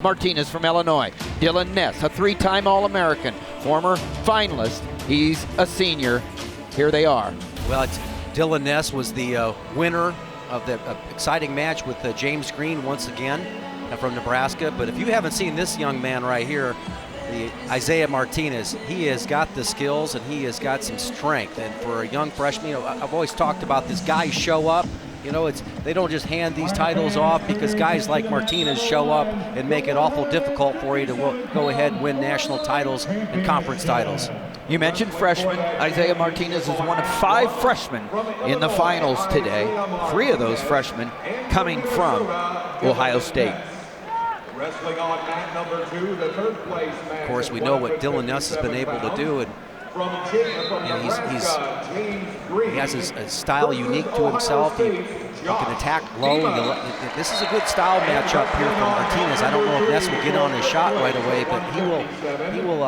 Martinez from Illinois. Dylan Ness, a three-time All-American, former finalist. He's a senior. Here they are. Well, Dylan Ness was the winner of the exciting match with James Green once again from Nebraska. But if you haven't seen this young man right here, Isaiah Martinez, he has got the skills and he has got some strength. And for a young freshman, I've always talked about this, guys show up. They don't just hand these titles off, because guys like Martinez show up and make it awful difficult for you to go ahead and win national titles and conference titles. You mentioned freshmen. Isaiah Martinez is one of 5 freshmen in the finals today. 3 of those freshmen coming from Ohio State. Of course, we know what Dylan Ness has been able to do, and he has a style unique to himself. He can attack low. This is a good style matchup here for Martinez. I don't know if Ness will get on his shot right away, but he will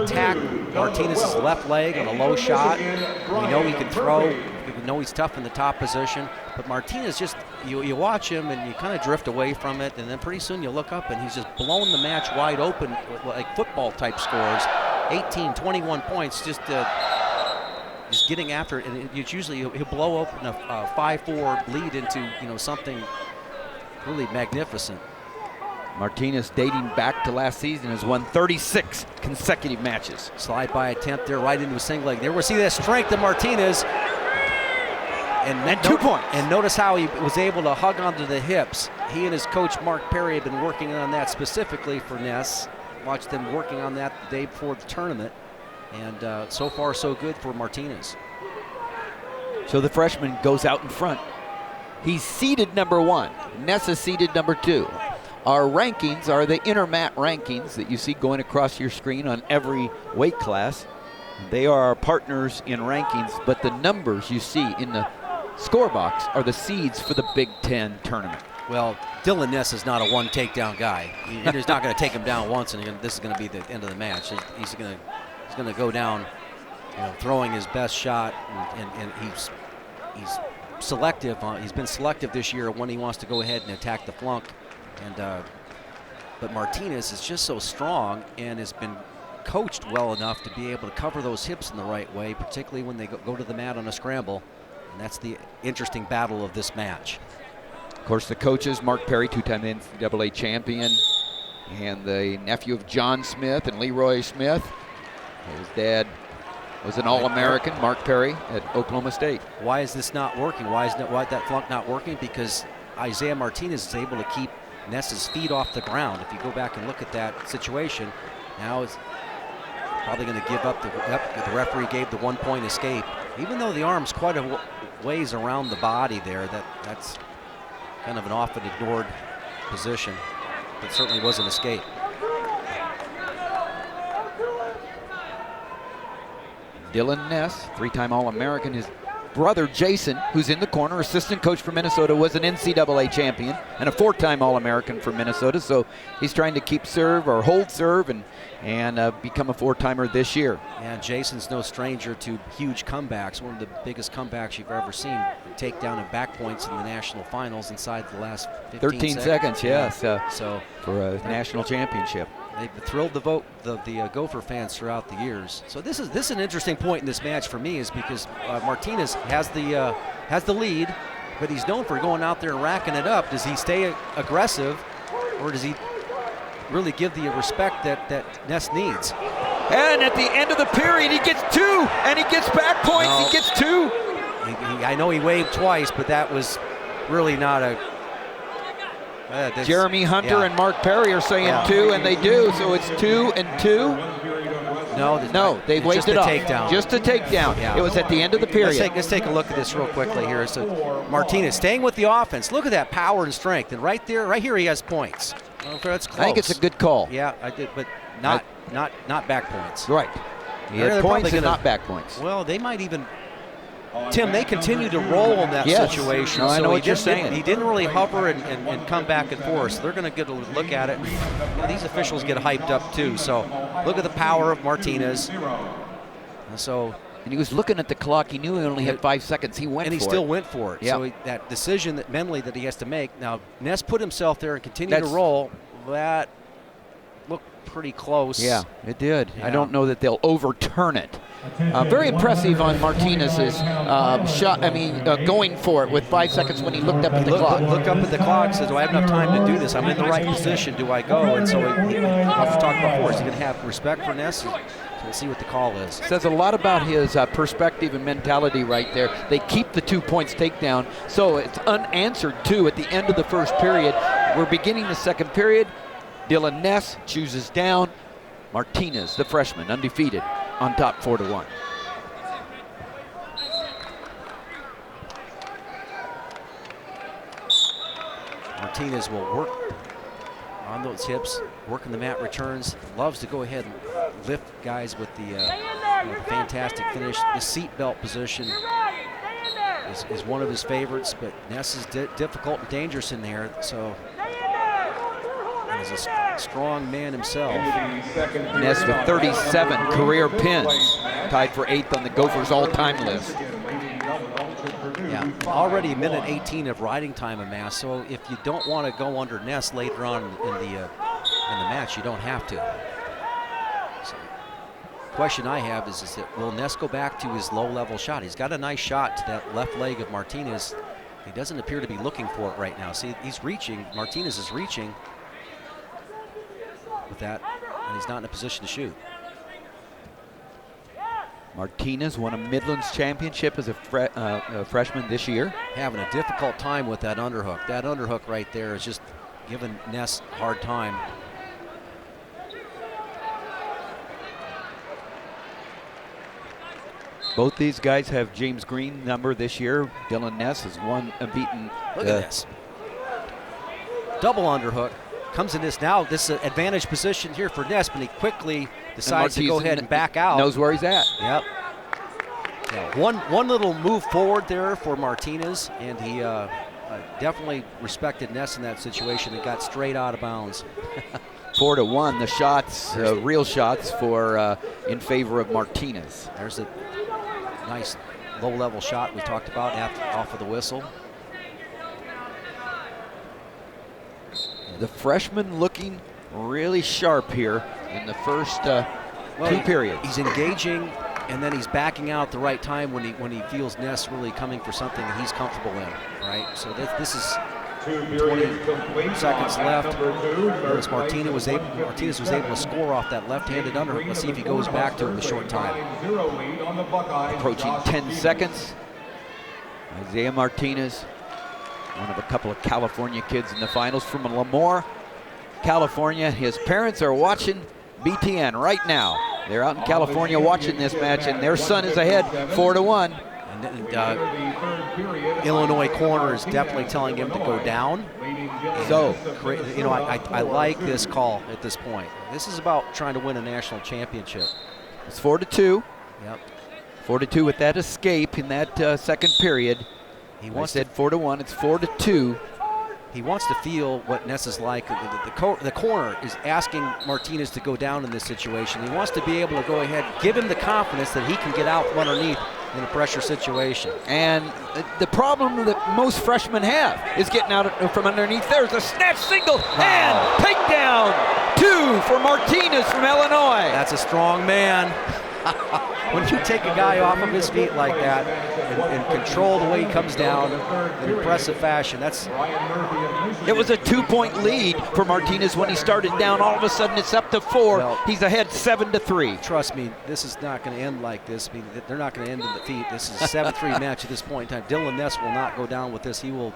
attack Martinez's left leg on a low shot. We know he can throw. We know he's tough in the top position, but Martinez just, you watch him and you kind of drift away from it, and then pretty soon you look up and he's just blowing the match wide open, like football type scores. 18, 21 points, just getting after it, and it's usually he'll blow open a 5-4 lead into something really magnificent. Martinez, dating back to last season, has won 36 consecutive matches. Slide by attempt there, right into a single leg. There we see that strength of Martinez, and 2 points. And notice how he was able to hug onto the hips. He and his coach Mark Perry have been working on that specifically for Ness. Watched them working on that the day before the tournament, and so far so good for Martinez. So the freshman goes out in front. He's seeded number 1. Ness is seeded number 2. Our rankings are the Intermat rankings that you see going across your screen on every weight class. They are our partners in rankings, but the numbers you see in the score box are the seeds for the Big Ten tournament. Well, Dylan Ness is not a one takedown guy. He's not going to take him down once and this is going to be the end of the match. He's going to go down, throwing his best shot, and he's selective. He's been selective this year when he wants to go ahead and attack the flunk. But Martinez is just so strong and has been coached well enough to be able to cover those hips in the right way, particularly when they go to the mat on a scramble. And that's the interesting battle of this match. Of course, the coaches, Mark Perry, 2-time NCAA champion, and the nephew of John Smith and Leroy Smith. His dad was an All-American, Mark Perry, at Oklahoma State. Why is this not working? Why that flunk not working? Because Isaiah Martinez is able to keep Ness's feet off the ground. If you go back and look at that situation, now it's probably going to give up. The referee gave the 1-point escape. Even though the arm's quite a ways around the body there, that's kind of an often ignored position. It certainly was an escape. Dylan Ness, 3-time All-American. His brother Jason, who's in the corner, assistant coach for Minnesota, was an NCAA champion and a 4-time All-American for Minnesota. So he's trying to keep serve or hold serve and become a 4-timer this year. Yeah, Jason's no stranger to huge comebacks. One of the biggest comebacks you've ever seen. Takedown and back points in the national finals inside the last 13 seconds. Yes. So for a national championship. They've thrilled the Gopher fans throughout the years. So this is an interesting point in this match for me, is because Martinez has the lead, but he's known for going out there and racking it up. Does he stay aggressive, or does he really give the respect that Ness needs? And at the end of the period, he gets 2, and he gets back points. No. He gets 2. I know he waved twice, but that was really not a. Jeremy Hunter and Mark Perry are saying 2, and they do. So it's 2 and 2. No, they waved it off. Takedown. Just a takedown. Yeah. It was at the end of the period. Let's take a look at this real quickly here. So Martinez staying with the offense. Look at that power and strength, and right here he has points. That's close. I think it's a good call. Yeah, I did, but not back points. Right. He had points and not back points. Well, they might even. Tim, they continue to roll in that situation. No, I know what you're saying. He didn't really hover and come back and forth. So they're going to get a look at it. These officials get hyped up too. So look at the power of Martinez. And he was looking at the clock. He knew he only had 5 seconds. He went for it. And he still went for it. Yep. So that decision mentally that he has to make. Now, Ness put himself there and continued to roll. That looked pretty close. Yeah, it did. Yeah. I don't know that they'll overturn it. Very impressive on Martinez's shot. I mean, going for it with 5 seconds when he looked up at the clock. Looked up at the clock, said, do I have enough time to do this? I'm in the right position. Do I go? And so, like we talked about before, is he going to have respect for Ness? So we'll see what the call is. Says a lot about his perspective and mentality right there. They keep the 2 points takedown, so it's unanswered too at the end of the first period. We're beginning the second period. Dylan Ness chooses down. Martinez, the freshman, undefeated, on top 4-1. Martinez will work on those hips, working the mat returns, loves to go ahead and lift guys with the fantastic finish. The seatbelt position is one of his favorites, but Ness is difficult and dangerous in there, so he's a strong man himself. Ness with 37 career pins, tied for 8th on the Gophers all-time list. Yeah, already a minute 18 of riding time amassed, so if you don't want to go under Ness later on in the match, you don't have to. So, question I have is that will Ness go back to his low-level shot? He's got a nice shot to that left leg of Martinez. He doesn't appear to be looking for it right now. See, he's reaching. Martinez is reaching with that, and he's not in a position to shoot. Martinez won a Midlands championship as a freshman this year. Having a difficult time with that underhook. That underhook right there is just giving Ness a hard time. Both these guys have James Green number this year. Dylan Ness has beaten. Look at this. Double underhook. Comes in this now. This is an advantage position here for Ness, but he quickly decides to go ahead and back out. Knows where he's at. Yep. Yeah, one little move forward there for Martinez, and he definitely respected Ness in that situation and got straight out of bounds. 4-1. The shots, real shots for in favor of Martinez. There's a nice low-level shot we talked about off of the whistle. The freshman looking really sharp here in the first 2 periods. He's engaging, and then he's backing out at the right time when he feels Ness really coming for something that he's comfortable in, right? So this is 20 seconds left. Whereas Martinez was able to score off that left-handed underhook. Let's see if he goes back to it in a short time. Approaching 10 seconds. Isaiah Martinez, one of a couple of California kids in the finals from Lemoore, California. His parents are watching BTN right now. They're out in California watching this match, and their son is ahead 4-1. And Illinois corner is definitely telling him to go down. So, you know, I like this call at this point. This is about trying to win a national championship. It's 4-2. Yep. 4-2 with that escape in that second period. I said 4-1. It's 4-2. He wants to feel what Ness is like. The corner is asking Martinez to go down in this situation. He wants to be able to go ahead, give him the confidence that he can get out from underneath in a pressure situation. And the problem that most freshmen have is getting out from underneath. There's a snatch single and takedown. 2 for Martinez from Illinois. That's a strong man. When you take a guy off of his feet like that and control the way he comes down in impressive fashion, it was a 2-point lead for Martinez when he started down. All of a sudden it's up to 4. Well, he's ahead 7-3. Trust me, this is not going to end like this. I mean, they're not going to end in defeat. This is a 7-3 match at this point in time. Dylan Ness will not go down with this. He will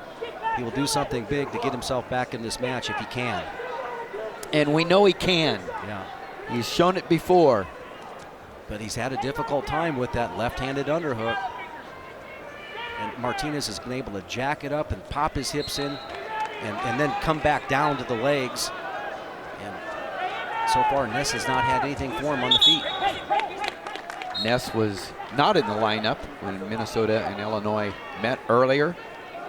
do something big to get himself back in this match if he can. And we know he can. Yeah. He's shown it before. But he's had a difficult time with that left-handed underhook. And Martinez has been able to jack it up and pop his hips in and then come back down to the legs. And so far, Ness has not had anything for him on the feet. Ness was not in the lineup when Minnesota and Illinois met earlier.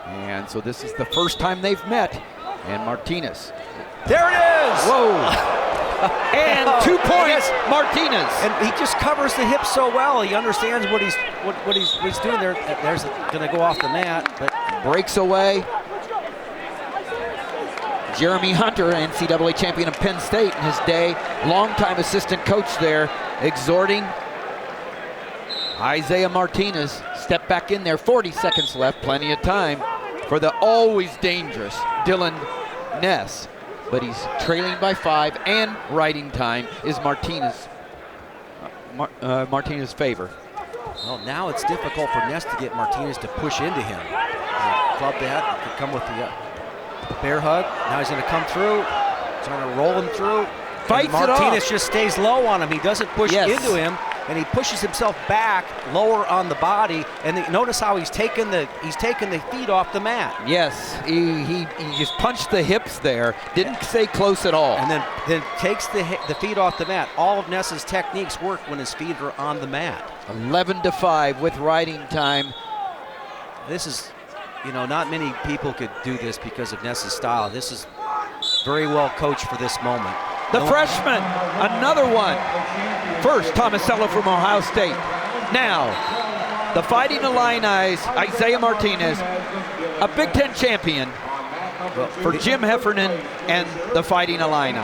And so this is the first time they've met. And Martinez. There it is! Whoa! And 2 points, Martinez. And he just covers the hips so well. He understands what he's doing there. There's going to go off the mat, but breaks away. Jeremy Hunter, NCAA champion of Penn State in his day, longtime assistant coach there, exhorting Isaiah Martinez. Step back in there, 40 seconds left, plenty of time for the always dangerous Dylan Ness. But he's trailing by 5, and riding time is Martinez's favor. Well, now it's difficult for Ness to get Martinez to push into him. Club that, could come with the bear hug. Now he's going to come through, trying to roll him through. Fights it off. Martinez just stays low on him. He doesn't push into him, and he pushes himself back lower on the body. And notice how he's taken the feet off the mat. Yes, he just punched the hips there. Didn't stay close at all. And then takes the feet off the mat. All of Ness's techniques work when his feet are on the mat. 11-5 with riding time. This is, not many people could do this because of Ness's style. This is very well coached for this moment. The freshman, another one. First, Tomasello from Ohio State. Now, the Fighting Illini's Isaiah Martinez, a Big Ten champion for Jim Heffernan and the Fighting Illini.